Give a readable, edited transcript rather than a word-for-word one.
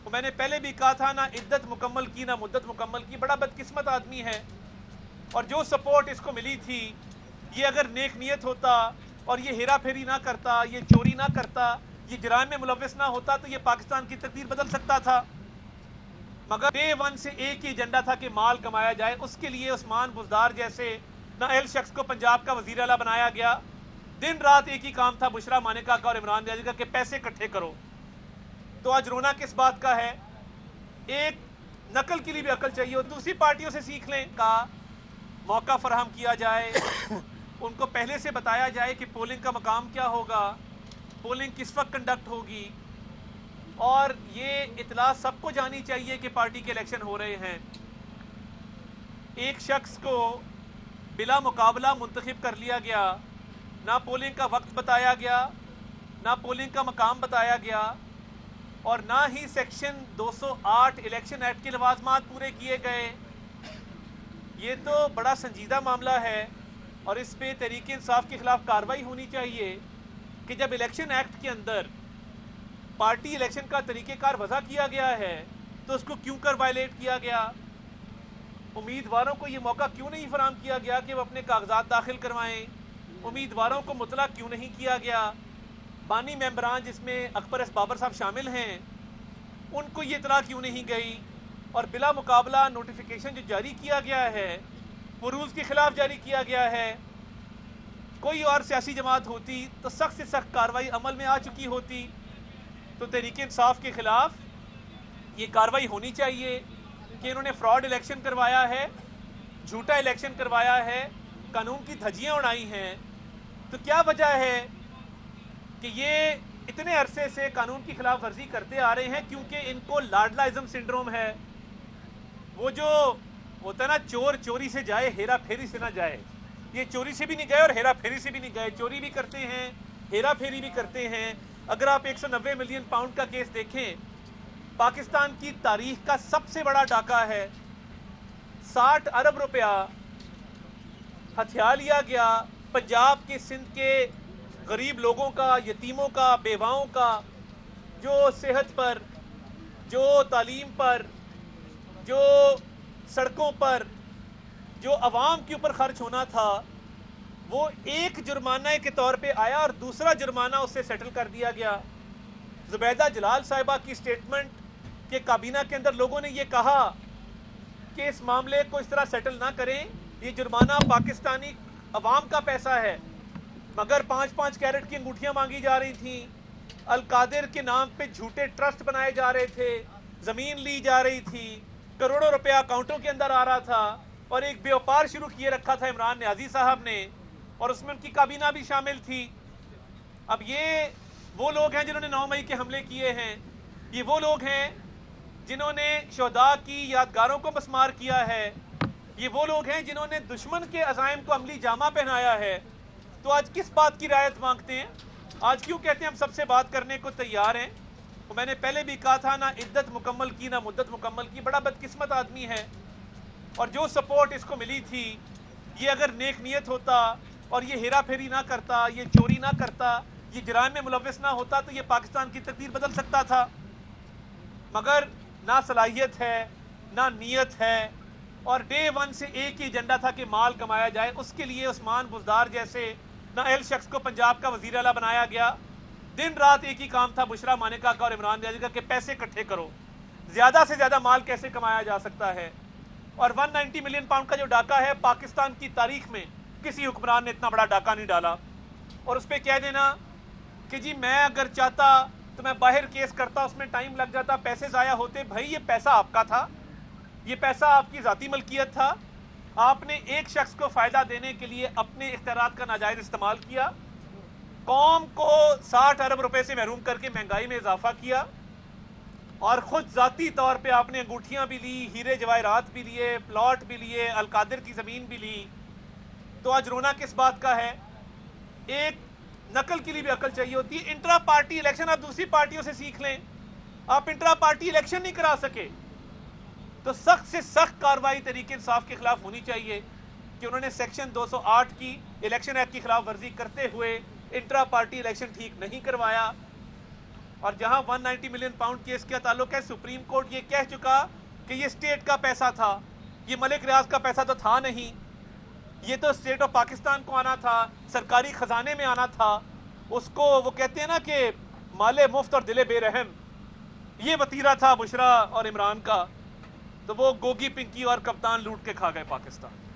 تو میں نے پہلے بھی کہا تھا، نہ عدت مکمل کی نہ مدت مکمل کی. بڑا بدقسمت آدمی ہے. اور جو سپورٹ اس کو ملی تھی، یہ اگر نیک نیت ہوتا اور یہ ہیرا پھیری نہ کرتا، یہ چوری نہ کرتا، یہ جرائم میں ملوث نہ ہوتا، تو یہ پاکستان کی تقدیر بدل سکتا تھا. مگر ڈے ون سے ایک ہی ایجنڈا تھا کہ مال کمایا جائے. اس کے لیے عثمان بزدار جیسے نااہل شخص کو پنجاب کا وزیر اعلیٰ بنایا گیا. دن رات ایک ہی کام تھا بشرا مانیکا کا اور عمران نیازی کا کہ پیسے اکٹھے کرو. تو آج رونا کس بات کا ہے؟ ایک نقل کے لیے بھی عقل چاہیے، اور دوسری پارٹیوں سے سیکھ لیں کا موقع فراہم کیا جائے. ان کو پہلے سے بتایا جائے کہ پولنگ کا مقام کیا ہوگا، پولنگ کس وقت کنڈکٹ ہوگی، اور یہ اطلاع سب کو جانی چاہیے کہ پارٹی کے الیکشن ہو رہے ہیں. ایک شخص کو بلا مقابلہ منتخب کر لیا گیا، نہ پولنگ کا وقت بتایا گیا، نہ پولنگ کا مقام بتایا گیا، اور نہ ہی سیکشن 208 الیکشن ایکٹ کے لوازمات پورے کیے گئے. یہ تو بڑا سنجیدہ معاملہ ہے، اور اس پہ تحریک انصاف کے خلاف کارروائی ہونی چاہیے کہ جب الیکشن ایکٹ کے اندر پارٹی الیکشن کا طریقہ کار وضع کیا گیا ہے تو اس کو کیوں کر وائلیٹ کیا گیا؟ امیدواروں کو یہ موقع کیوں نہیں فراہم کیا گیا کہ وہ اپنے کاغذات داخل کروائیں؟ امیدواروں کو مطلع کیوں نہیں کیا گیا؟ بانی ممبران جس میں اکبر ایس بابر صاحب شامل ہیں، ان کو یہ اطلاع کیوں نہیں گئی؟ اور بلا مقابلہ نوٹیفیکیشن جو جاری کیا گیا ہے وہ رولز کے خلاف جاری کیا گیا ہے. کوئی اور سیاسی جماعت ہوتی تو سخت سے سخت کارروائی عمل میں آ چکی ہوتی. تو تحریک انصاف کے خلاف یہ کارروائی ہونی چاہیے کہ انہوں نے فراڈ الیکشن کروایا ہے، جھوٹا الیکشن کروایا ہے، قانون کی دھجیاں اڑائی ہیں. تو کیا وجہ ہے کہ یہ اتنے عرصے سے قانون کی خلاف ورزی کرتے آ رہے ہیں؟ کیونکہ ان کو لاڈلائزم سنڈروم ہے. وہ جو ہوتا ہے نا، چور چوری سے جائے ہیرا پھیری سے نہ جائے. یہ چوری سے بھی نہیں گئے اور ہیرا پھیری سے بھی نہیں گئے. چوری بھی کرتے ہیں، ہیرا پھیری بھی کرتے ہیں. اگر آپ 190 ملین پاؤنڈ کا کیس دیکھیں، پاکستان کی تاریخ کا سب سے بڑا ڈاکہ ہے. 60 ارب روپیہ ہتھیا لیا گیا پنجاب کے، سندھ کے غریب لوگوں کا، یتیموں کا، بیواؤں کا، جو صحت پر، جو تعلیم پر، جو سڑکوں پر، جو عوام کے اوپر خرچ ہونا تھا، وہ ایک جرمانہ کے طور پہ آیا اور دوسرا جرمانہ اس سے سیٹل کر دیا گیا. زبیدہ جلال صاحبہ کی سٹیٹمنٹ کہ کابینہ کے اندر لوگوں نے یہ کہا کہ اس معاملے کو اس طرح سیٹل نہ کریں، یہ جرمانہ پاکستانی عوام کا پیسہ ہے. مگر 5-5 کیرٹ کی انگوٹھیاں مانگی جا رہی تھیں، القادر کے نام پہ جھوٹے ٹرسٹ بنائے جا رہے تھے، زمین لی جا رہی تھی، کروڑوں روپیہ اکاؤنٹوں کے اندر آ رہا تھا، اور ایک بیوپار شروع کیے رکھا تھا عمران نیازی صاحب نے، اور اس میں ان کی کابینہ بھی شامل تھی. اب یہ وہ لوگ ہیں جنہوں نے 9 مئی کے حملے کیے ہیں، یہ وہ لوگ ہیں جنہوں نے شہداء کی یادگاروں کو مسمار کیا ہے، یہ وہ لوگ ہیں جنہوں نے دشمن کے عزائم کو عملی جامہ پہنایا ہے. تو آج کس بات کی رعایت مانگتے ہیں؟ آج کیوں کہتے ہیں ہم سب سے بات کرنے کو تیار ہیں؟ تو میں نے پہلے بھی کہا تھا، نہ عدت مکمل کی نہ مدت مکمل کی. بڑا بدقسمت آدمی ہے. اور جو سپورٹ اس کو ملی تھی، یہ اگر نیک نیت ہوتا اور یہ ہیرا پھیری نہ کرتا، یہ چوری نہ کرتا، یہ جرائم میں ملوث نہ ہوتا، تو یہ پاکستان کی تقدیر بدل سکتا تھا. مگر نہ صلاحیت ہے، نہ نیت ہے، اور ڈے ون سے ایک ہی ایجنڈا تھا کہ مال کمایا جائے. اس کے لیے عثمان بزدار جیسے نااہل شخص کو پنجاب کا وزیر اعلیٰ بنایا گیا. دن رات ایک ہی کام تھا بشرا مانیکا کا اور عمران نیازی کا کہ پیسے اکٹھے کرو، زیادہ سے زیادہ مال کیسے کمایا جا سکتا ہے. اور 190 ملین پاؤنڈ کا جو ڈاکہ ہے، پاکستان کی تاریخ میں کسی حکمران نے اتنا بڑا ڈاکہ نہیں ڈالا. اور اس پہ کہہ دینا کہ جی میں اگر چاہتا تو میں باہر کیس کرتا، اس میں ٹائم لگ جاتا، پیسے ضائع ہوتے. بھائی یہ پیسہ آپ کا تھا، یہ پیسہ آپ کی ذاتی ملکیت تھا. آپ نے ایک شخص کو فائدہ دینے کے لیے اپنے اختیارات کا ناجائز استعمال کیا، قوم کو 60 ارب روپے سے محروم کر کے مہنگائی میں اضافہ کیا، اور خود ذاتی طور پہ آپ نے انگوٹھیاں بھی لی، ہیرے جواہرات بھی لیے، پلاٹ بھی لیے، القادر کی زمین بھی لی. تو آج رونا کس بات کا ہے؟ ایک نقل کے لیے بھی عقل چاہیے ہوتی ہے. انٹرا پارٹی الیکشن آپ دوسری پارٹیوں سے سیکھ لیں. آپ انٹرا پارٹی الیکشن نہیں کرا سکے تو سخت سے سخت کارروائی تحریک انصاف کے خلاف ہونی چاہیے کہ انہوں نے سیکشن 208 کی الیکشن ایکٹ کی خلاف ورزی کرتے ہوئے انٹرا پارٹی الیکشن ٹھیک نہیں کروایا. اور جہاں 190 ملین پاؤنڈ کیس کا تعلق ہے، سپریم کورٹ یہ کہہ چکا کہ یہ اسٹیٹ کا پیسہ تھا، یہ ملک ریاض کا پیسہ تو تھا نہیں، یہ تو اسٹیٹ آف پاکستان کو آنا تھا، سرکاری خزانے میں آنا تھا۔ اس کو وہ کہتے ہیں نا کہ مال مفت اور دل بے رحم، یہ وتیرہ تھا بشرا اور عمران کا، تو وہ گوگی پنکی اور کپتان لوٹ کے کھا گئے پاکستان۔